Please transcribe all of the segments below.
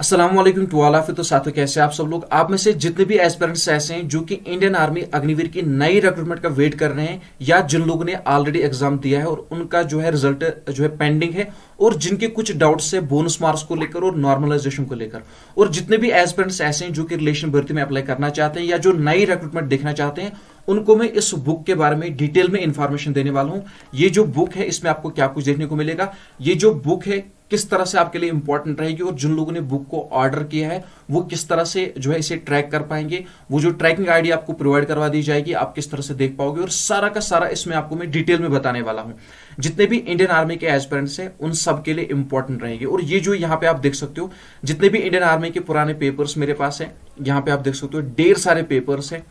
अस्सलाम वालेकुम to all of you. तो साथियों, कैसे आप सब लोग? आप में से जितने भी एस्पिरेंट्स ऐसे हैं जो कि इंडियन आर्मी अग्निवीर की नई रिक्रूटमेंट का वेट कर रहे हैं, या जिन लोगों ने ऑलरेडी एग्जाम दिया है और उनका जो है रिजल्ट जो है पेंडिंग है, और जिनके कुछ डाउट्स है बोनस मार्क्स को लेकर और नॉर्मलाइजेशन को लेकर, और जितने भी एस्पिरेंट्स ऐसे हैं जो कि रिलेशन भर्ती में अप्लाई करना चाहते हैं या जो नई रिक्रूटमेंट देखना चाहते हैं, उनको मैं इस बुक के बारे में डिटेल में इंफॉर्मेशन देने वाला हूं। ये जो बुक है इसमें आपको क्या कुछ देखने को मिलेगा, ये जो बुक है किस तरह से आपके लिए इंपॉर्टेंट रहेगी, और जिन लोगों ने बुक को ऑर्डर किया है वो किस तरह से जो है इसे ट्रैक कर पाएंगे, वो जो ट्रैकिंग आईडी आपको प्रोवाइड करवा दी जाएगी, आप किस तरह से देख पाओगे, और सारा का सारा इसमें आपको मैं डिटेल में बताने वाला हूं। जितने भी इंडियन आर्मी के एस्पिरेंट्स हैं उन सब के लिए इंपॉर्टेंट रहेंगे। और ये जो यहाँ पे आप देख सकते हो, जितने भी इंडियन आर्मी के पुराने पेपर्स मेरे पास है, यहाँ पे आप देख सकते हो ढेर सारे पेपर्स हैं,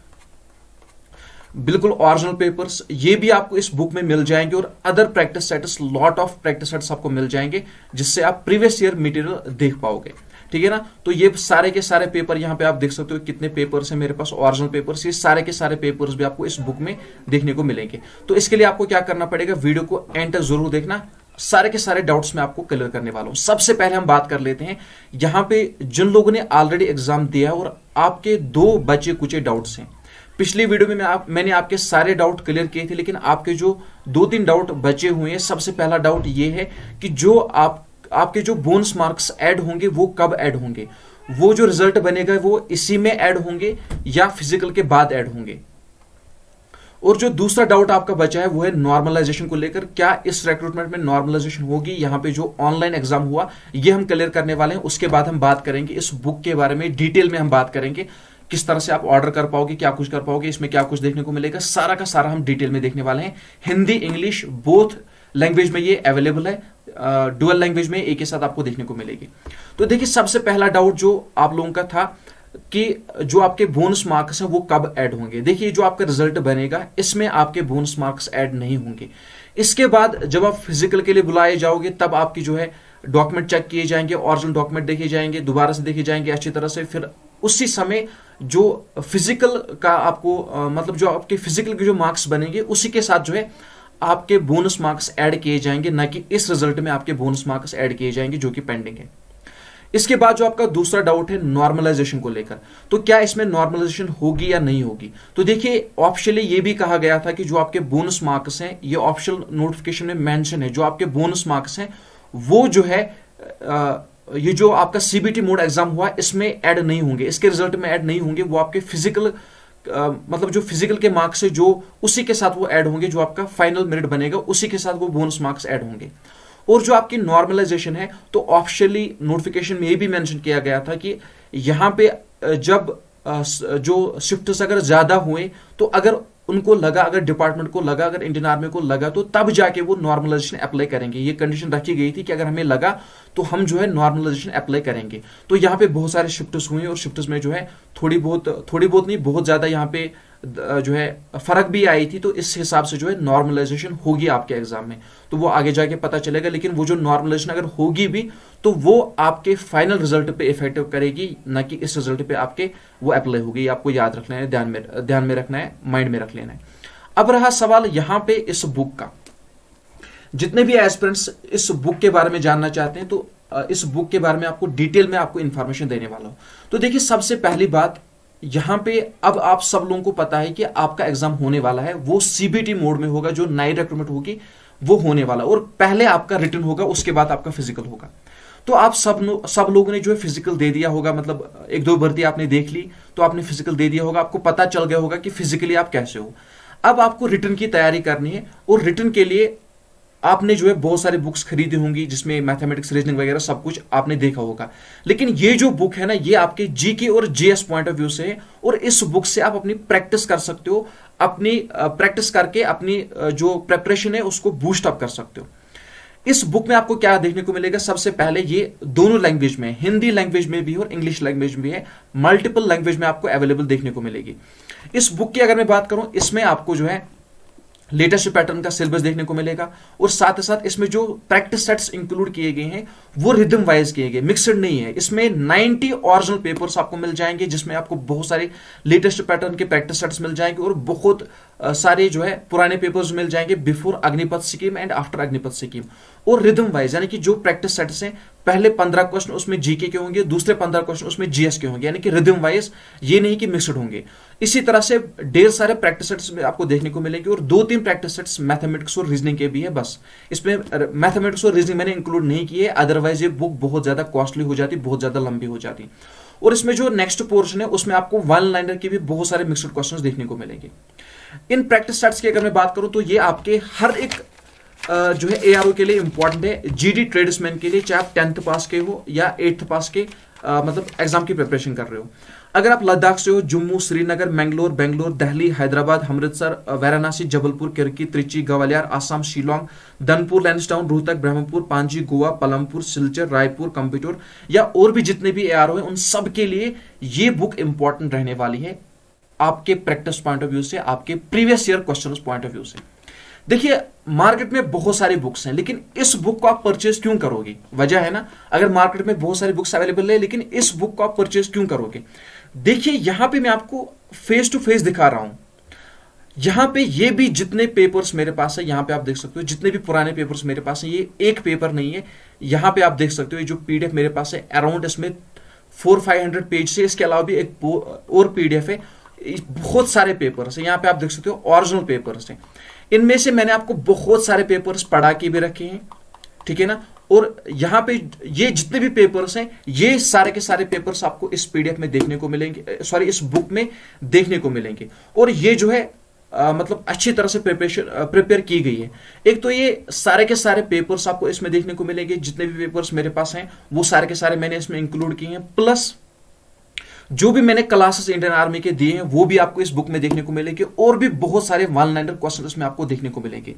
बिल्कुल ओरिजिनल पेपर्स। ये भी आपको इस बुक में मिल जाएंगे, और other practice sets, lot of practice sets आपको मिल जाएंगे, जिससे आप प्रीवियस ईयर मटेरियल देख पाओगे। ठीक है ना? तो ये सारे के सारे पेपर यहाँ पे आप देख सकते हो कितने पेपर्स हैं मेरे पास, ओरिजिनल पेपर्स। ये सारे के सारे पेपर्स भी आपको इस बुक में देखने को मिलेंगे। तो इसके लिए आपको क्या करना पड़ेगा, वीडियो को एंड तक जरूर देखना, सारे के सारे डाउट्स मैं आपको क्लियर करने वाला हूं। सबसे पहले हम बात कर लेते हैं यहाँ पे जिन लोगों ने ऑलरेडी एग्जाम दिया है और आपके दो बचे कुचे डाउट्स हैं। पिछली वीडियो में मैंने आपके सारे डाउट क्लियर किए थे, लेकिन आपके जो 2-3 डाउट बचे हुए हैं। सबसे पहला डाउट ये है कि जो आपके जो बोनस मार्क्स ऐड होंगे वो कब ऐड होंगे, वो जो रिजल्ट बनेगा वो इसी में ऐड होंगे या फिजिकल के बाद ऐड होंगे। और जो दूसरा डाउट आपका बचा है वो है नॉर्मलाइजेशन को लेकर, क्या इस रिक्रूटमेंट में नॉर्मलाइजेशन होगी? यहाँ पे जो ऑनलाइन एग्जाम हुआ ये हम क्लियर करने वाले हैं। उसके बाद हम बात करेंगे इस बुक के बारे में, डिटेल में हम बात करेंगे किस तरह से आप ऑर्डर कर पाओगे, क्या कुछ कर पाओगे, इसमें क्या कुछ देखने को मिलेगा, सारा का सारा हम डिटेल में देखने वाले हैं। हिंदी इंग्लिश बोथ लैंग्वेज में ये अवेलेबल है, डुअल लैंग्वेज में एक के साथ आपको देखने को मिलेगी। तो देखिए, सबसे पहला डाउट जो आप लोगों का था कि जो आपके बोनस मार्क्स हैं वो कब ऐड होंगे। देखिए, जो आपका रिजल्ट बनेगा इसमें आपके बोनस मार्क्स ऐड नहीं होंगे। इसके बाद जब आप फिजिकल के लिए बुलाए जाओगे तब आपकी जो है डॉक्यूमेंट चेक किए जाएंगे, ओरिजिनल डॉक्यूमेंट देखे जाएंगे, दोबारा से देखे जाएंगे अच्छी तरह से। फिर उसी समय जो फिजिकल का आपको मतलब जो आपके फिजिकल के जो मार्क्स बनेंगे उसी के साथ जो है आपके बोनस मार्क्स ऐड किए जाएंगे, ना कि इस रिजल्ट में आपके बोनस मार्क्स ऐड किए जाएंगे जो कि पेंडिंग है। इसके बाद जो आपका दूसरा डाउट है नॉर्मलाइजेशन को लेकर, तो क्या इसमें नॉर्मलाइजेशन होगी या नहीं होगी? तो देखिए, ऑप्शनली ये भी कहा गया था कि जो आपके बोनस मार्क्स हैं, ये ऑप्शनल नोटिफिकेशन में मेंशन है, जो आपके बोनस मार्क्स हैं वो जो है ये जो आपका सीबीटी मोड एग्जाम हुआ इसमें ऐड नहीं होंगे, इसके रिजल्ट में ऐड नहीं होंगे। वो आपके फिजिकल मतलब जो फिजिकल के मार्क्स है जो उसी के साथ वो ऐड होंगे, जो आपका फाइनल मेरिट बनेगा उसी के साथ वो बोनस मार्क्स ऐड होंगे। और जो आपकी नॉर्मलाइजेशन है, तो ऑफिशियली नोटिफिकेशन में ये भी मेंशन किया गया था कि यहां पे जब जो शिफ्ट्स अगर ज्यादा हुए, तो अगर उनको लगा, अगर डिपार्टमेंट को लगा, अगर इंडियन आर्मी को लगा, तो तब जाके वो नॉर्मलाइजेशन अप्लाई करेंगे। ये कंडीशन रखी गई थी कि अगर हमें लगा तो हम जो है नॉर्मलाइजेशन अप्लाई करेंगे। तो यहाँ पे बहुत सारे शिफ्ट्स हुए और शिफ्ट्स में जो है थोड़ी बहुत नहीं, बहुत ज्यादा यहाँ पे जो है फर्क भी आई थी। तो इस हिसाब से जो है नॉर्मलाइजेशन होगी आपके एग्जाम में, तो वो आगे जाके पता चलेगा। लेकिन वो जो नॉर्मलाइजेशन अगर होगी भी तो वो आपके फाइनल रिजल्ट पे इफेक्टिव करेगी, ना कि इस रिजल्ट पे आपके वो अप्लाई होगी। आपको याद रखना है, ध्यान में रखना है, माइंड में रख लेना है। अब रहा सवाल यहां पे इस बुक का, जितने भी एस्पिरेंट्स इस बुक के बारे में जानना चाहते हैं, तो इस बुक के बारे में आपको डिटेल में आपको इंफॉर्मेशन देने वाला हूं। तो देखिए, सबसे पहली बात यहां पे, अब आप सब लोगों को पता है कि आपका एग्जाम होने वाला है, वो सीबीटी मोड में होगा, जो नई रिक्रूटमेंट होगी वो होने वाला, और पहले आपका रिटन होगा, उसके बाद आपका फिजिकल होगा। तो आप सब लोगों ने जो है फिजिकल दे दिया होगा, मतलब 1-2 भर्ती आपने देख ली तो आपने फिजिकल दे दिया होगा, आपको पता चल गया होगा कि फिजिकली आप कैसे हो। अब आपको रिटन की तैयारी करनी है, और रिटन के लिए आपने जो है बहुत सारी बुक्स खरीदी होंगी, जिसमें मैथमेटिक्स, रीजनिंग वगैरह सब कुछ आपने देखा होगा। लेकिन ये जो बुक है ना, ये आपके जीके और जीएस पॉइंट ऑफ व्यू से है, और इस बुक से आप अपनी प्रैक्टिस कर सकते हो, अपनी प्रैक्टिस करके अपनी जो प्रेपरेशन है उसको बूस्ट अप कर सकते हो। इस बुक में आपको क्या देखने को मिलेगा, सबसे पहले ये दोनों लैंग्वेज में, हिंदी लैंग्वेज में भी और इंग्लिश लैंग्वेज में भी है, मल्टीपल लैंग्वेज में आपको अवेलेबल देखने को मिलेगी। इस बुक की अगर मैं बात करूं, इसमें आपको जो है लेटेस्ट पैटर्न का सिलेबस देखने को मिलेगा, और साथ ही साथ इसमें जो प्रैक्टिस सेट्स इंक्लूड किए गए हैं वो रिदम वाइज किए गए, मिक्सड नहीं है। इसमें 90 ओरिजिनल पेपर्स आपको मिल जाएंगे, जिसमें आपको बहुत सारे लेटेस्ट पैटर्न के प्रैक्टिस सेट्स मिल जाएंगे, और बहुत सारे जो है पुराने पेपर्स मिल जाएंगे before Agnipath scheme and after Agnipath scheme. और रिदम वाइज, यानी कि जो प्रैक्टिस सेट्स हैं पहले 15 क्वेश्चन उसमें जीके के होंगे, दूसरे 15 क्वेश्चन उसमें जीएस के होंगे, यानी कि रिदम वाइज, ये नहीं कि मिक्सड होंगे। इसी तरह से ढेर सारे प्रैक्टिस सेट्स में आपको देखने को मिलेंगे और 2-3 प्रैक्टिस सेट्स मैथमेटिक्स और रीजनिंग के भी है। बस इसमें मैथमेटिक्स और रीजनिंग मैंने इंक्लूड नहीं किए, अदरवाइज ये बुक बहुत ज्यादा कॉस्टली हो जाती, बहुत ज्यादा लंबी हो जाती। और इसमें जो नेक्स्ट पोर्शन है उसमें आपको वन लाइनर के भी बहुत सारे मिक्सड क्वेश्चंस देखने को मिलेंगे। इन प्रैक्टिस सेट्स की अगर मैं बात करूं तो ये आपके हर एक जो है एआरओ के लिए इंपॉर्टेंट है, जीडी ट्रेड्समैन के लिए, चाहे आप 10th पास के हो या 8th पास के मतलब एग्जाम की प्रिपरेशन कर रहे हो। अगर आप लद्दाख से हो, जम्मू, श्रीनगर, मैंगलोर, बेंगलोर, दिल्ली, हैदराबाद, अमृतसर, वाराणसी, जबलपुर, किरकी, त्रिची, ग्वालियर, आसाम, शिलोंग, धनपुर, लैंसडाउन, रोहतक, ब्रह्मपुर, पांजी, गोवा, पलमपुर, सिलचर, रायपुर, कंप्यूटर या और भी जितने भी एआरओ हैं, उन सब के लिए ये बुक इंपॉर्टेंट रहने वाली है, आपके प्रैक्टिस पॉइंट ऑफ व्यू से, आपके previous year question point of view से। देखिए मार्केट में बहुत सारी बुक्स हैं, लेकिन इस बुक को आप परचेज क्यों करोगे? वजह है ना, अगर मार्केट में बहुत सारी बुक्स अवेलेबल है लेकिन इस बुक को आप परचेज क्यों करोगे? देखिए यहां पे मैं आपको फेस टू फेस दिखा रहा हूं, यहां पे ये भी जितने पेपर्स मेरे पास है, यहां पे आप देख सकते हो जितने भी पुराने पेपर्स मेरे पास है, ये एक पेपर नहीं है। यहां पे आप देख सकते हो ये जो पीडीएफ मेरे पास है, अराउंड इसमें 400-500 पेज से, इसके अलावा भी एक और पीडीएफ है, बहुत सारे पेपर्स हैं। यहां पे आप देख सकते हो ओरिजिनल पेपर्स हैं, इनमें से मैंने आपको बहुत सारे पेपर्स पढ़ा के भी रखे हैं, ठीक है ना। और यहां पे ये जितने भी पेपर्स हैं, ये सारे के सारे पेपर्स आपको इस पीडीएफ में देखने को मिलेंगे, सॉरी इस बुक में देखने को मिलेंगे। और ये जो है मतलब अच्छी तरह से प्रिपेयर की गई है। एक तो ये सारे के सारे पेपर्स आपको इसमें देखने को मिलेंगे, जितने भी पेपर्स मेरे पास हैं वो सारे के सारे मैंने इसमें इंक्लूड किए हैं, प्लस जो भी मैंने क्लासेस इंडियन आर्मी के दिए हैं वो भी आपको इस बुक में देखने को मिलेंगे, और भी बहुत सारे वन लाइनर क्वेश्चन इसमें आपको देखने को मिलेंगे।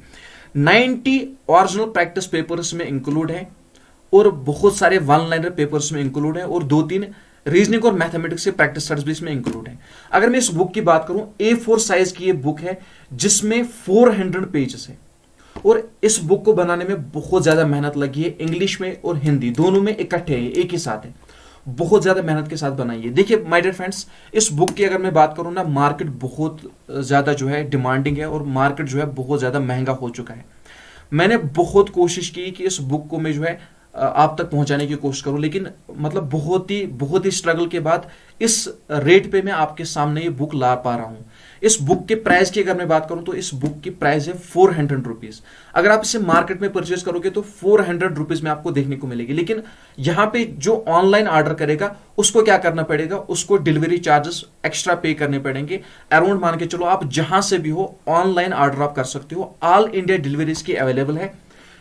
90 ओरिजिनल प्रैक्टिस पेपर्स में इंक्लूड है और बहुत सारे वन लाइनर पेपर्स में इंक्लूड है, और 2-3 रीजनिंग और मैथमेटिक्स के प्रैक्टिस सेट्स भी इसमें इंक्लूड है। अगर मैं इस बुक की बात करूं, A4 साइज की ये बुक है जिसमें 400 पेजेस है, और इस बुक को बनाने में बहुत ज्यादा मेहनत लगी है, इंग्लिश में और हिंदी दोनों में इकट्ठे है, एक ही साथ है, बहुत ज्यादा मेहनत के साथ बनाई है। देखिए माय डियर फ्रेंड्स, इस बुक की अगर मैं बात करूं ना, मार्केट बहुत ज्यादा जो है डिमांडिंग है, और मार्केट जो है बहुत ज्यादा महंगा हो चुका है। मैंने बहुत कोशिश की कि इस बुक को मैं जो है आप तक पहुंचाने की कोशिश करूं, लेकिन मतलब बहुत ही स्ट्रगल के बाद इस रेट पे मैं आपके सामने ये बुक ला पा रहा हूं। इस बुक के प्राइस की अगर मैं बात करूं तो इस बुक की प्राइस है 400 रुपीज। अगर आप इसे मार्केट में परचेज करोगे तो 400 रुपीज में आपको देखने को मिलेगी, लेकिन यहां पे जो ऑनलाइन ऑर्डर करेगा उसको क्या करना पड़ेगा, उसको डिलीवरी चार्जेस एक्स्ट्रा पे करने पड़ेंगे। अराउंड मान के चलो आप जहां से भी हो ऑनलाइन ऑर्डर आप कर सकते हो, ऑल इंडिया डिलीवरीज की अवेलेबल है।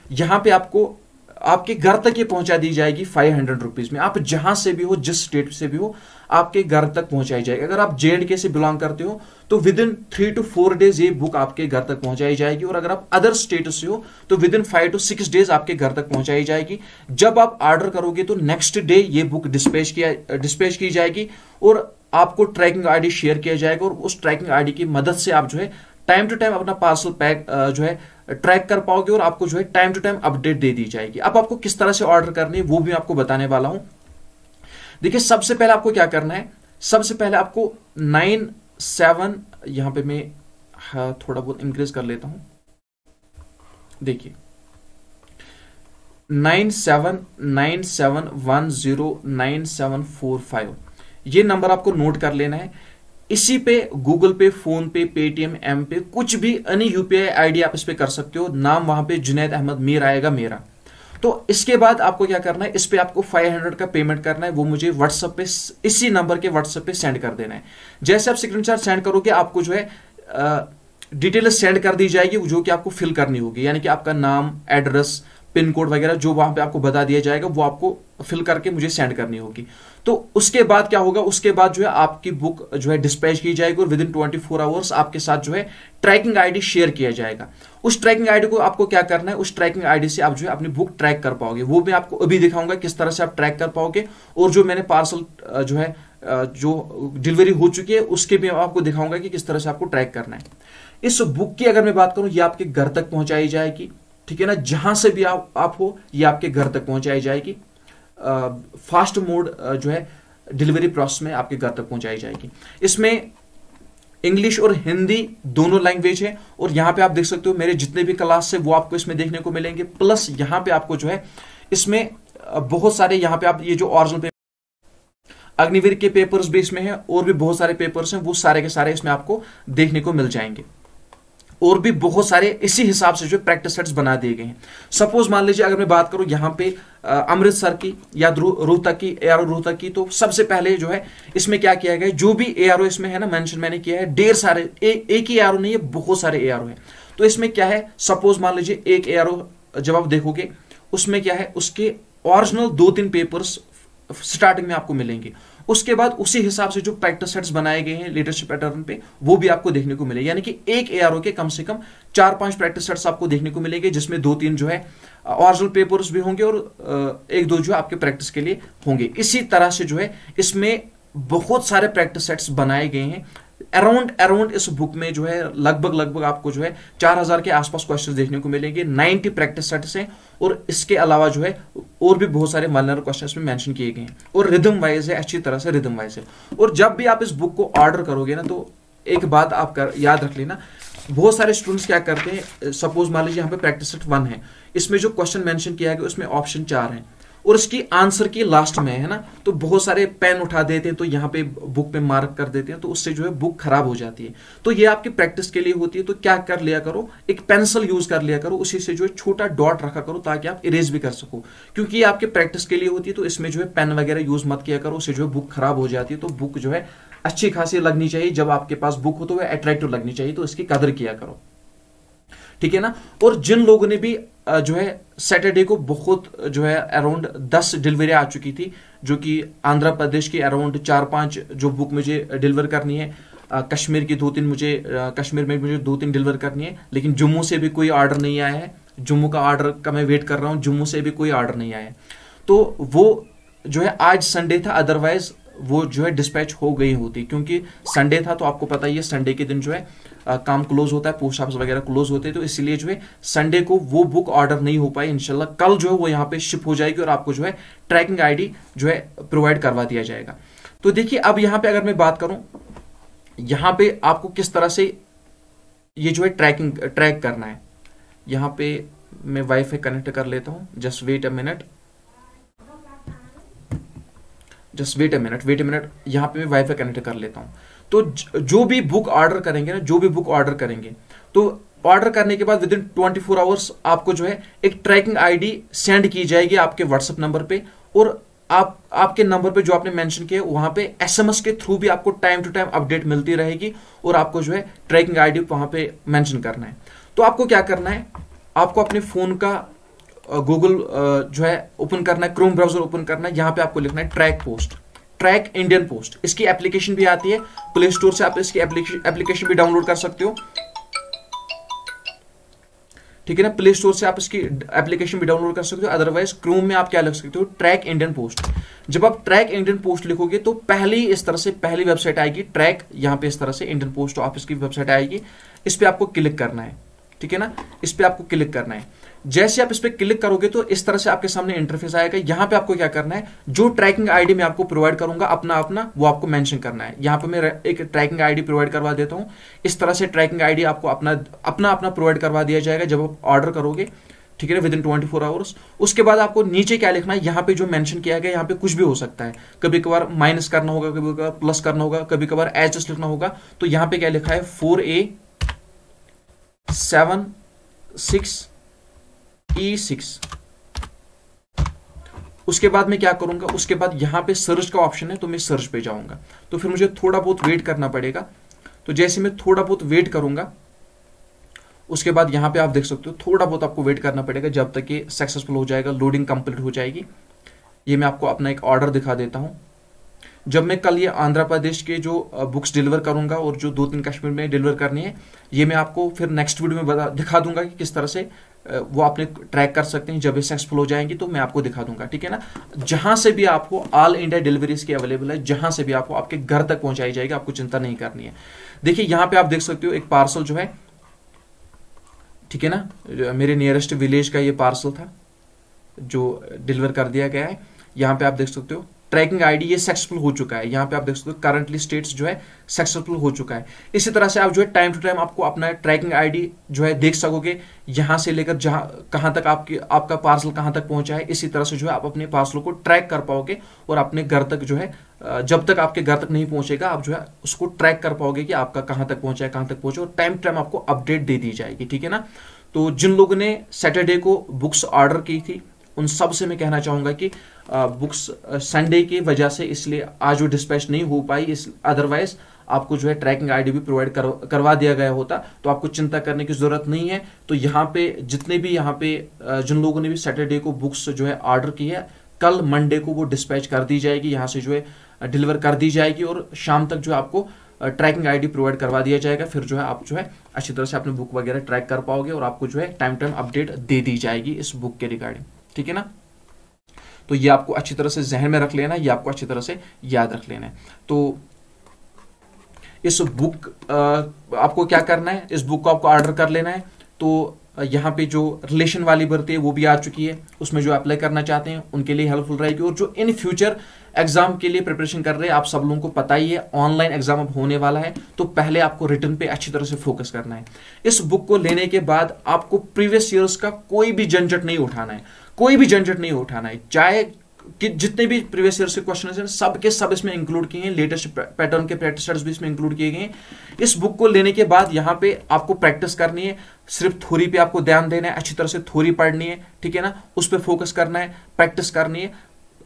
यहां पे आपको आपके घर तक ये पहुंचा दी जाएगी 500 रुपीज में। आप जहां से भी हो, जिस स्टेट से भी हो, आपके घर तक पहुंचाई जाएगी। अगर आप JNK से बिलोंग करते हो तो विद इन 3 to 4 डेज ये बुक आपके घर तक पहुंचाई जाएगी, और अगर आप अदर स्टेट से हो तो विद इन 5 to 6 डेज आपके घर तक पहुंचाई जाएगी। जब आप ऑर्डर करोगे तो नेक्स्ट डे ये बुक डिस्पैच की जाएगी, और आपको ट्रैकिंग ID शेयर किया जाएगा, और उस ट्रैकिंग ID की मदद से आप जो है टाइम टू टाइम अपना पार्सल पैक जो है ट्रैक कर पाओगे, और आपको जो है टाइम टू टाइम अपडेट दे दी जाएगी। अब आपको किस तरह से ऑर्डर करनी है वो भी आपको बताने वाला हूं। देखिए सबसे पहले आपको क्या करना है, सबसे पहले आपको 97, यहां पे मैं थोड़ा बहुत इंक्रीज कर लेता हूं, देखिए 9797109745 ये नंबर आपको नोट कर लेना है। इसी पे गूगल पे, फोन पे, पेटीएम, एम पे, कुछ भी एनी UPI ID आप इस पे कर सकते हो। नाम वहां पे जुनैद अहमद मीर आएगा मेरा। तो इसके बाद आपको क्या करना है, इस पे आपको 500 का पेमेंट करना है, वो मुझे व्हाट्सएप पे, इसी नंबर के व्हाट्सएप पे सेंड कर देना है। जैसे आप स्क्रीनशॉट सेंड करोगे आपको जो है डिटेल सेंड कर दी जाएगी, जो कि आपको फिल करनी होगी, यानी कि आपका नाम, एड्रेस, पिन कोड वगैरह जो वहां पे आपको बता दिया जाएगा वो आपको फिल करके मुझे सेंड करनी होगी। तो उसके बाद क्या होगा, उसके बाद जो है आपकी बुक जो है डिस्पैच की जाएगी, और विद इन 24 आवर्स आपके साथ जो है ट्रैकिंग ID शेयर किया जाएगा। उस ट्रैकिंग ID को आपको क्या करना है, उस ट्रैकिंग ID से आप जो है अपनी बुक ट्रैक कर पाओगे। वो मैं आपको अभी दिखाऊंगा किस तरह से आप ट्रैक कर पाओगे, और जो मैंने पार्सल जो है जो डिलीवरी हो चुकी है उसके भी आपको दिखाऊंगा कि किस तरह से आपको ट्रैक करना है। इस बुक की अगर मैं बात करूं, ये आपके घर तक पहुंचाई जाएगी, ठीक है ना, जहां से भी आप हो ये आपके घर तक पहुंचाई जाएगी। फास्ट मोड जो है डिलीवरी प्रोसेस में आपके घर तक पहुंचाई जाएगी। इसमें इंग्लिश और हिंदी दोनों लैंग्वेज है, और यहां पे आप देख सकते हो मेरे जितने भी क्लास है वो आपको इसमें देखने को मिलेंगे। प्लस यहां पे आपको जो है इसमें बहुत सारे यहाँ पे आप ये जो ओरिजिनल अग्निवीर के पेपर्स भी इसमें है, और भी बहुत सारे पेपर्स हैं, वो सारे के सारे इसमें आपको देखने को मिल जाएंगे। और भी बहुत सारे इसी हिसाब से जो प्रैक्टिस सेट्स बना दिए गए हैं। सपोज मान लीजिए अगर मैं बात करूं यहाँ पे अमृतसर की या रोहतक की, एआरओ रोहतक की, तो सबसे पहले जो है इसमें क्या किया गया है, जो भी एआरओ इसमें है ना मेंशन मैंने किया है, ढेर सारे एक ही एआरओ नहीं है, बहुत सारे एआरओ है। तो इसमें क्या है, सपोज मान लीजिए एक एआरओ जब आप देखोगे उसमें क्या है, उसके ओरिजिनल 2-3 पेपर्स स्टार्टिंग में आपको मिलेंगे। उसके बाद उसी हिसाब से जो प्रैक्टिस सेट्स बनाए गए हैं लीडरशिप पैटर्न पे, वो भी आपको देखने को मिले। यानी कि एक एआरओ के कम से कम 4-5 प्रैक्टिस सेट्स आपको देखने को मिलेंगे, जिसमें 2-3 जो है ओरिजिनल पेपर्स भी होंगे और 1-2 जो आपके प्रैक्टिस के लिए होंगे। इसी तरह से जो है इसमें बहुत सारे प्रैक्टिस सेट्स बनाए गए हैं। अराउंड इस बुक में जो है लगभग आपको जो है 4000 के आसपास क्वेश्चंस देखने को मिलेंगे। 90 प्रैक्टिस सेट्स हैं, और इसके अलावा जो है और भी बहुत सारे वल्नरेबल क्वेश्चंस में मेंशन किए गए हैं, और रिदम वाइज है, अच्छी तरह से रिदम वाइज है। और जब भी आप इस बुक को ऑर्डर करोगे ना, तो एक बात आप याद रख लेना, बहुत सारे स्टूडेंट्स क्या करते हैं, सपोज मान लीजिए यहाँ पे प्रैक्टिस सेट 1 है, इसमें जो क्वेश्चन मेंशन किया गया उसमें ऑप्शन 4 है, और इसकी आंसर की लास्ट में है ना, तो बहुत सारे पेन उठा देते हैं, तो यहाँ पे बुक पे मार्क कर देते हैं, तो उससे जो है बुक खराब हो जाती है। तो ये आपकी प्रैक्टिस के लिए होती है। तो क्या कर लिया करो, एक पेंसिल यूज कर लिया करो, उसी से जो है छोटा डॉट रखा करो, ताकि आप इरेज भी कर सको, क्योंकि ये आपके प्रैक्टिस के लिए होती है। तो इसमें जो है पेन वगैरह यूज मत किया करो, उससे जो है बुक खराब हो जाती है। तो बुक जो है अच्छी खासी लगनी चाहिए, जब आपके पास बुक हो तो वह अट्रैक्टिव लगनी चाहिए, तो इसकी कदर किया करो, ठीक है ना। और जिन लोगों ने भी जो है सैटरडे को बहुत जो है अराउंड 10 डिलीवरी आ चुकी थी, जो कि आंध्र प्रदेश की अराउंड 4-5 जो बुक मुझे डिलीवर करनी है, कश्मीर की 2-3 मुझे कश्मीर में मुझे 2-3 डिलीवर करनी है, लेकिन जम्मू से भी कोई ऑर्डर नहीं आया है। जम्मू का ऑर्डर का मैं वेट कर रहा हूँ, जम्मू से भी कोई ऑर्डर नहीं आया है। तो वो जो है आज संडे था, अदरवाइज वो जो है डिस्पैच हो गई होती, क्योंकि संडे था। तो आपको पता ही है संडे के दिन जो है काम क्लोज होता है, पोस्ट ऑफिस वगैरह क्लोज होते हैं, तो इसलिए जो है संडे को वो बुक ऑर्डर नहीं हो पाई। इंशाल्लाह कल जो है वो यहाँ पे शिप हो जाएगी, और आपको जो है ट्रैकिंग आईडी जो है प्रोवाइड करवा दिया जाएगा। तो देखिए अब यहाँ पे अगर मैं बात करूं, यहाँ पे आपको किस तरह से ये जो है ट्रैक करना है। यहाँ पे मैं वाईफाई कनेक्ट कर लेता हूं, जस्ट वेट अ मिनट, यहाँ पे मैं वाईफाई कनेक्ट कर लेता हूं। तो जो भी बुक ऑर्डर करेंगे ना, तो ऑर्डर करने के बाद विद इन 24 आवर्स आपको जो है एक ट्रैकिंग आईडी सेंड की जाएगी आपके व्हाट्सएप नंबर पे, और आपके नंबर पे जो आपने मेंशन किया वहां पे एसएमएस के थ्रू भी आपको टाइम टू टाइम अपडेट मिलती रहेगी, और आपको जो है ट्रैकिंग आईडी वहां पे मेंशन करना है। तो आपको क्या करना है, आपको अपने फोन का गूगल जो है ओपन करना है, क्रोम ब्राउजर ओपन करना है, यहां पे आपको लिखना है ट्रैक इंडियन पोस्ट। इसकी एप्लीकेशन भी आती है प्ले स्टोर से, आप इसकी एप्लीकेशन भी डाउनलोड कर सकते हो, ठीक है ना। प्ले स्टोर से आप इसकी एप्लीकेशन भी डाउनलोड कर सकते हो, अदरवाइज क्रोम में आप क्या लिख सकते हो, ट्रैक इंडियन पोस्ट। जब आप ट्रैक इंडियन पोस्ट लिखोगे तो पहली वेबसाइट आएगी ट्रैक, यहां पे इस तरह से इंडियन पोस्ट ऑफिस की वेबसाइट आएगी, इस पे आपको क्लिक करना है, ठीक है ना। इस पे आपको क्लिक करना है, जैसे आप इस पे क्लिक करोगे तो इस तरह से आपके सामने इंटरफेस आएगा। यहां पे आपको क्या करना है, जो ट्रैकिंग आईडी मैं आपको प्रोवाइड करूंगा अपना वो आपको मेंशन करना है। यहां पे मैं एक ट्रैकिंग आईडी प्रोवाइड करवा देता हूं, इस तरह से ट्रैकिंग आईडी आपको अपना प्रोवाइड करवा दिया जाएगा जब आप ऑर्डर करोगे, ठीक है ना, विद इन 24 आवर्स। उसके बाद आपको नीचे क्या लिखना है, यहाँ पे जो मेंशन किया गया, यहाँ पे कुछ भी हो सकता है, कभी कभार माइनस करना होगा, कभी कभार प्लस करना होगा, कभी कभार एच लिखना होगा। तो यहाँ पे क्या लिखा है 4A76E6। उसके बाद मैं क्या करूंगा, उसके बाद यहां पे सर्च का ऑप्शन है, तो मैं सर्च पे जाऊंगा, तो फिर मुझे थोड़ा बहुत वेट करना पड़ेगा। तो जैसे मैं थोड़ा बहुत वेट करूंगा, उसके बाद यहां पे आप देख सकते हो थोड़ा बहुत आपको वेट करना पड़ेगा जब तक ये सक्सेसफुल हो जाएगा, लोडिंग कंप्लीट हो जाएगी। ये मैं आपको अपना एक ऑर्डर दिखा देता हूं। जब मैं कल ये आंध्र प्रदेश के जो बुक्स डिलीवर करूंगा और जो 2-3 कश्मीर में डिलीवर करनी है, ये मैं आपको फिर नेक्स्ट वीडियो में दिखा दूंगा कि किस तरह से वो आपने ट्रैक कर सकते हैं। जब ये सक्सेसफुल हो जाएंगी तो मैं आपको दिखा दूंगा, ठीक है ना। जहां से भी आपको ऑल इंडिया डिलीवरीज की अवेलेबल है, जहां से भी आपको आपके घर तक पहुंचाई जाएगी, आपको चिंता नहीं करनी है। देखिए यहाँ पे आप देख सकते हो एक पार्सल जो है, ठीक है ना, मेरे नियरेस्ट विलेज का ये पार्सल था जो डिलीवर कर दिया गया है। यहाँ पे आप देख सकते हो ट्रैकिंग आईडी ये सक्सेसफुल हो चुका है। यहाँ पे आप देख सकते हो करंटली स्टेट्स जो है सक्सेसफुल हो चुका है। इसी तरह से आप जो है टाइम टू टाइम आपको अपना ट्रैकिंग आईडी जो है देख सकोगे, यहाँ से लेकर जहां कहां तक आपका पार्सल कहां तक पहुंचा है। इसी तरह से जो है आप अपने पार्सलों को ट्रैक कर पाओगे और अपने घर तक जो है जब तक आपके घर तक नहीं पहुंचेगा आप जो है उसको ट्रैक कर पाओगे कि आपका कहां तक पहुंचा है, कहां तक पहुंचा, और टाइम टू टाइम आपको अपडेट दे दी जाएगी, ठीक है ना। तो जिन लोगों ने सैटरडे को बुक्स ऑर्डर की थी उन सब से मैं कहना चाहूंगा कि बुक्स संडे की वजह से इसलिए आज वो डिस्पैच नहीं हो पाई, इस अदरवाइज आपको जो है ट्रैकिंग आईडी भी प्रोवाइड करवा दिया गया होता, तो आपको चिंता करने की जरूरत नहीं है। तो यहाँ पे जितने भी यहाँ पे जिन लोगों ने भी सैटरडे को बुक्स जो है ऑर्डर की है, कल मंडे को वो डिस्पैच कर दी जाएगी, यहाँ से जो है डिलीवर कर दी जाएगी और शाम तक जो आपको ट्रैकिंग आईडी प्रोवाइड करवा दिया जाएगा। फिर जो है आप जो है अच्छी तरह से अपने बुक वगैरह ट्रैक कर पाओगे और आपको जो है टाइम टाइम अपडेट दे दी जाएगी इस बुक के रिगार्डिंग, ठीक है ना। तो ये आपको अच्छी तरह से जहन में रख लेना है, ये आपको अच्छी तरह से याद रख लेना है। तो इस बुक आपको क्या करना है, इस बुक को आपको ऑर्डर कर लेना है। तो यहाँ पे जो रिलेशन वाली भर्ती है वो भी आ चुकी है, उसमें जो अप्लाई करना चाहते हैं उनके लिए हेल्पफुल रहेगी। और जो इन फ्यूचर एग्जाम के लिए प्रिपरेशन कर रहे हैं, आप सब लोगों को पता ही है ऑनलाइन एग्जाम अब होने वाला है, तो पहले आपको रिटर्न पे अच्छी तरह से फोकस करना है। इस बुक को लेने के बाद आपको प्रीवियस ईयर्स का कोई भी झंझट नहीं उठाना है, कोई भी झंझट नहीं उठाना है। चाहे कि जितने भी प्रीवियस ईयर के क्वेश्चन हैं सब के सब इसमें इंक्लूड किए हैं, लेटेस्ट पैटर्न के प्रैक्टिस सेट्स भी इसमें इंक्लूड किए गए हैं। इस बुक को लेने के बाद यहाँ पे आपको प्रैक्टिस करनी है, सिर्फ थ्योरी पे आपको ध्यान देना है, अच्छी तरह से थ्योरी पढ़नी है, ठीक है ना, उस पर फोकस करना है, प्रैक्टिस करनी है।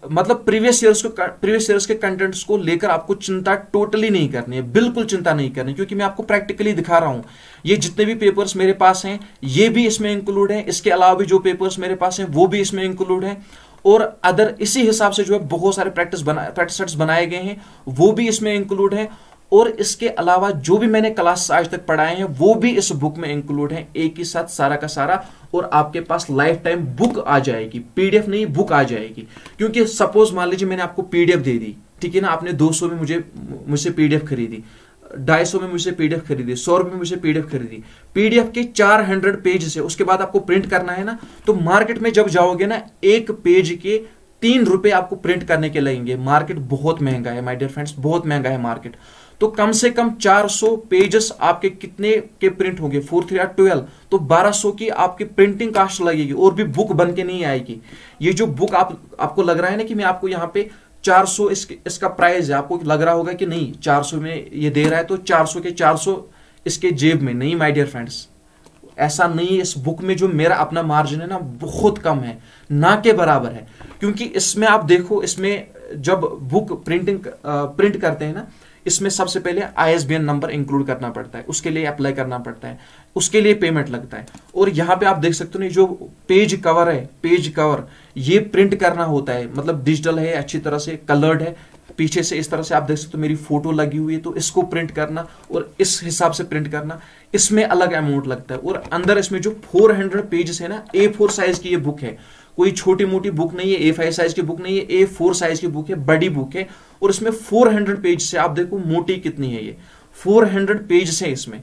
मतलब प्रीवियस ईयर्स के कंटेंट्स को लेकर आपको चिंता टोटली नहीं करनी है, बिल्कुल चिंता नहीं करनी, क्योंकि मैं आपको प्रैक्टिकली दिखा रहा हूं। ये जितने भी पेपर्स मेरे पास हैं ये भी इसमें इंक्लूड हैं, इसके अलावा भी जो पेपर्स मेरे पास हैं वो भी इसमें इंक्लूड हैं, और अदर इसी हिसाब से जो है बहुत सारे प्रैक्टिस सेट्स बनाए गए हैं वो भी इसमें इंक्लूड हैं। और इसके अलावा जो भी मैंने क्लास आज तक पढ़ाए हैं वो भी इस बुक में इंक्लूड हैं, एक ही साथ सारा का सारा। और आपके पास लाइफ टाइम बुक आ जाएगी, पीडीएफ नहीं बुक आ जाएगी। क्योंकि सपोज मान लीजिए मैंने आपको पीडीएफ दे दी, ठीक है ना, आपने 200 में मुझसे पीडीएफ खरीदी, 250 में मुझसे पीडीएफ खरीदी, 100 रुपए में मुझे पीडीएफ खरीदी, पीडीएफ के 400 पेज से उसके बाद आपको प्रिंट करना है ना, तो मार्केट में जब जाओगे ना एक पेज के 3 रुपए आपको प्रिंट करने के लगेंगे। मार्केट बहुत महंगा है माय डियर फ्रेंड्स, बहुत महंगा है मार्केट। तो कम से कम 400 पेजेस आपके कितने के प्रिंट होंगे, 4 3 8 12, तो 1200 की आपकी प्रिंटिंग कास्ट लगेगी और भी बुक बन के नहीं आएगी। ये जो बुक आपको लग रहा है ना कि मैं आपको यहाँ पे 400 इसका प्राइस है, आपको लग रहा होगा कि नहीं 400 में ये दे रहा है तो 400 के 400 इसके जेब में, नहीं माय डियर फ्रेंड्स, ऐसा नहीं। इस बुक में जो मेरा अपना मार्जिन है ना बहुत कम है, ना के बराबर है। क्योंकि इसमें आप देखो, इसमें जब बुक प्रिंट करते हैं ना, इसमें सबसे पहले ISBN नंबर इंक्लूड करना पड़ता है, उसके लिए अप्लाई करना पड़ता है, उसके लिए पेमेंट लगता है। और यहाँ पे आप देख सकते हो ना जो पेज कवर है, पेज कवर ये प्रिंट करना होता है, मतलब डिजिटल है, अच्छी तरह से कलर्ड है, पीछे से इस तरह से आप देख सकते हो मेरी फोटो लगी हुई है, तो इसको प्रिंट करना और इस हिसाब से प्रिंट करना, इसमें अलग अमाउंट लगता है। और अंदर इसमें जो 400 पेजेस है ना, A4 साइज की ये बुक है, कोई छोटी मोटी बुक नहीं है, A5 साइज की बुक नहीं है, A4 साइज की बुक है, बड़ी बुक है। और इसमें 400 पेज से आप देखो मोटी कितनी है, ये 400 पेज से इसमें।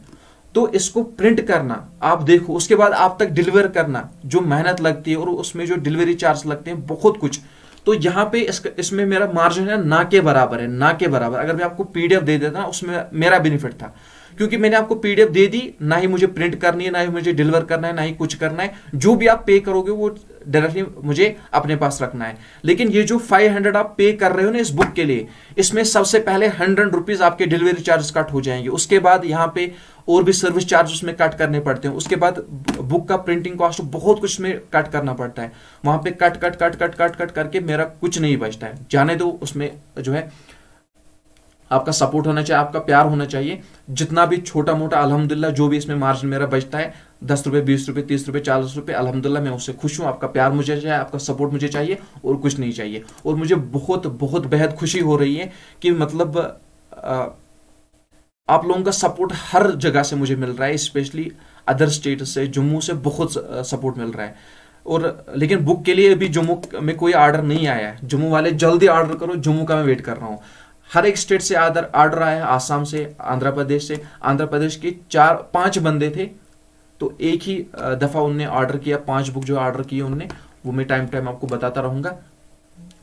तो इसको प्रिंट करना आप देखो, उसके बाद आप तक डिलीवर करना जो मेहनत लगती है और उसमें जो डिलीवरी चार्ज लगते हैं बहुत कुछ। तो यहाँ पे इसमें मेरा मार्जिन है ना के बराबर है, ना के बराबर। अगर मैं आपको पीडीएफ दे देता ना उसमें मेरा बेनिफिट था, क्योंकि मैंने आपको पीडीएफ दे दी, ना ही मुझे प्रिंट करनी है, ना ही मुझे डिलीवर करना है, ना ही कुछ करना है। जो भी आप पे करोगे वो डायरेक्टली मुझे अपने पास रखना है। लेकिन ये जो 500 आप पे कर रहे हो ना इस बुक के लिए, इसमें सबसे पहले 100 रुपीज आपके डिलीवरी चार्ज कट हो जाएंगे, उसके बाद यहाँ पे और भी सर्विस चार्ज उसमें कट करने पड़ते हैं, उसके बाद बुक का प्रिंटिंग कॉस्ट बहुत कुछ में कट करना पड़ता है। वहां पे cut cut cut cut cut cut करके मेरा कुछ नहीं बचता है। जाने दो, उसमें जो है आपका सपोर्ट होना चाहिए, आपका प्यार होना चाहिए। जितना भी छोटा मोटा अल्हम्दुलिल्लाह जो भी इसमें मार्जिन मेरा बचता है, 10 रुपए 20 रुपए 30 रुपए 40 रुपए, अल्हम्दुलिल्लाह मैं उससे खुश हूँ। आपका प्यार मुझे चाहिए, आपका सपोर्ट मुझे चाहिए और कुछ नहीं चाहिए। और मुझे बहुत बहुत बेहद खुशी हो रही है कि मतलब आप लोगों का सपोर्ट हर जगह से मुझे मिल रहा है, स्पेशली अदर स्टेट से, जम्मू से बहुत सपोर्ट मिल रहा है। और लेकिन बुक के लिए अभी जम्मू में कोई ऑर्डर नहीं आया है। जम्मू वाले जल्दी ऑर्डर करो, जम्मू का मैं वेट कर रहा हूँ। हर एक स्टेट से ऑर्डर आया है, आसाम से, आंध्र प्रदेश से। आंध्र प्रदेश के 4-5 बंदे थे, तो एक ही दफा उनने ऑर्डर किया, 5 बुक जो ऑर्डर किए उनने, वो मैं टाइम टाइम आपको बताता रहूंगा।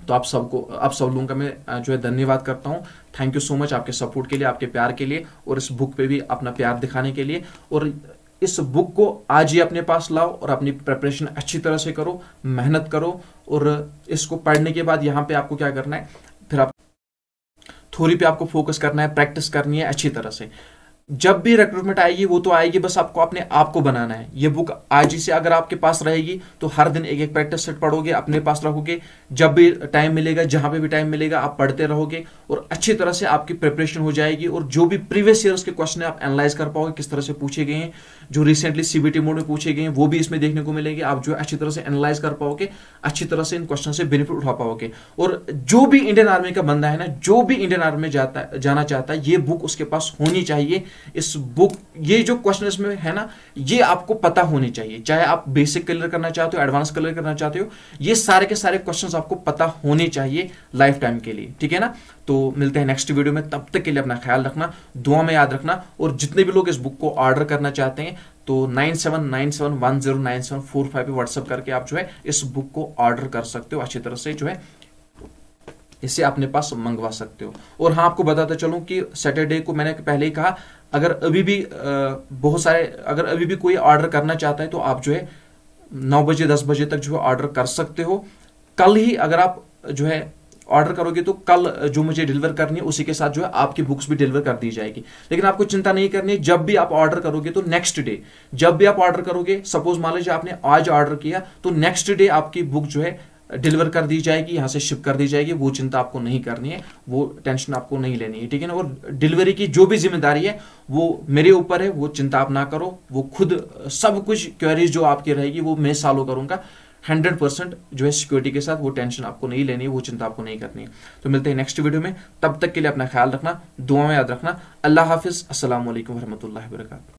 तो आप सब लोगों का मैं जो है धन्यवाद करता हूँ। थैंक यू सो मच आपके सपोर्ट के लिए, आपके प्यार के लिए, और इस बुक पे भी अपना प्यार दिखाने के लिए। और इस बुक को आज ही अपने पास लाओ और अपनी प्रिपरेशन अच्छी तरह से करो, मेहनत करो। और इसको पढ़ने के बाद यहाँ पे आपको क्या करना है, फिर आप थ्योरी पे आपको फोकस करना है, प्रैक्टिस करनी है अच्छी तरह से। जब भी रिक्रूटमेंट आएगी वो तो आएगी, बस आपको अपने आप को बनाना है। ये बुक आज ही से अगर आपके पास रहेगी तो हर दिन एक एक प्रैक्टिस सेट पढ़ोगे, अपने पास रखोगे, जब भी टाइम मिलेगा, जहां पे भी टाइम मिलेगा आप पढ़ते रहोगे और अच्छी तरह से आपकी प्रिपरेशन हो जाएगी। और जो भी प्रीवियस ईयर्स के क्वेश्चन आप एनालाइज कर पाओगे, किस तरह से पूछे गए हैं, जो रिसेंटली सीबीटी मोड में पूछे गए हैं वो भी इसमें देखने को मिलेंगे। आप जो अच्छी तरह से एनालाइज कर पाओगे, अच्छी तरह से इन क्वेश्चन से बेनिफिट उठा पाओगे। और जो भी इंडियन आर्मी का बंदा है ना, जो भी इंडियन आर्मी में जाना चाहता है, ये बुक उसके पास होनी चाहिए। इस बुक, ये जो क्वेश्चन इसमें है ना, ये आपको पता होनी चाहिए। चाहे आप बेसिक क्लियर करना चाहते हो, एडवांस क्लियर करना चाहते हो, ये सारे के सारे क्वेश्चंस आपको पता होने चाहिए लाइफ टाइम के लिए, ठीक है ना। तो मिलते हैं नेक्स्ट वीडियो में, तब तक के लिए अपना ख्याल रखना, दुआ में याद रखना। और जितने भी लोग इस बुक को ऑर्डर करना चाहते हैं तो 9797109745 पे व्हाट्सएप करके आप जो है इस बुक को ऑर्डर कर सकते हो, अच्छी तरह से जो है इसे अपने पास मंगवा सकते हो। और हाँ, आपको बताता चलूं कि सैटरडे को मैंने पहले ही कहा, अगर अभी भी अगर अभी भी कोई ऑर्डर करना चाहता है तो आप जो है 9 बजे 10 बजे तक जो है ऑर्डर कर सकते हो। कल ही अगर आप जो है ऑर्डर करोगे तो कल जो मुझे डिलीवर करनी है उसी के साथ जो है आपकी बुक्स भी डिलीवर कर दी जाएगी। लेकिन आपको चिंता नहीं करनी है, जब भी आप ऑर्डर करोगे तो नेक्स्ट डे, जब भी आप ऑर्डर करोगे, सपोज मान लीजिए आपने आज ऑर्डर किया तो नेक्स्ट डे आपकी बुक जो है डिलीवर कर दी जाएगी, यहां से शिप कर दी जाएगी। वो चिंता आपको नहीं करनी है, वो टेंशन आपको नहीं लेनी है, ठीक है ना। और डिलीवरी की जो भी जिम्मेदारी है वो मेरे ऊपर है, वो चिंता आप ना करो। वो खुद सब कुछ क्वेरीज जो आपकी रहेगी वो मैं सॉल्व करूंगा 100% जो है सिक्योरिटी के साथ। वो टेंशन आपको नहीं लेनी है, वो चिंता आपको नहीं करनी है। तो मिलते हैं नेक्स्ट वीडियो में, तब तक के लिए अपना ख्याल रखना, दुआ में याद रखना। अल्लाह हाफिज, अस्सलाम वालेकुम रहमतुल्लाहि व बरकातहू।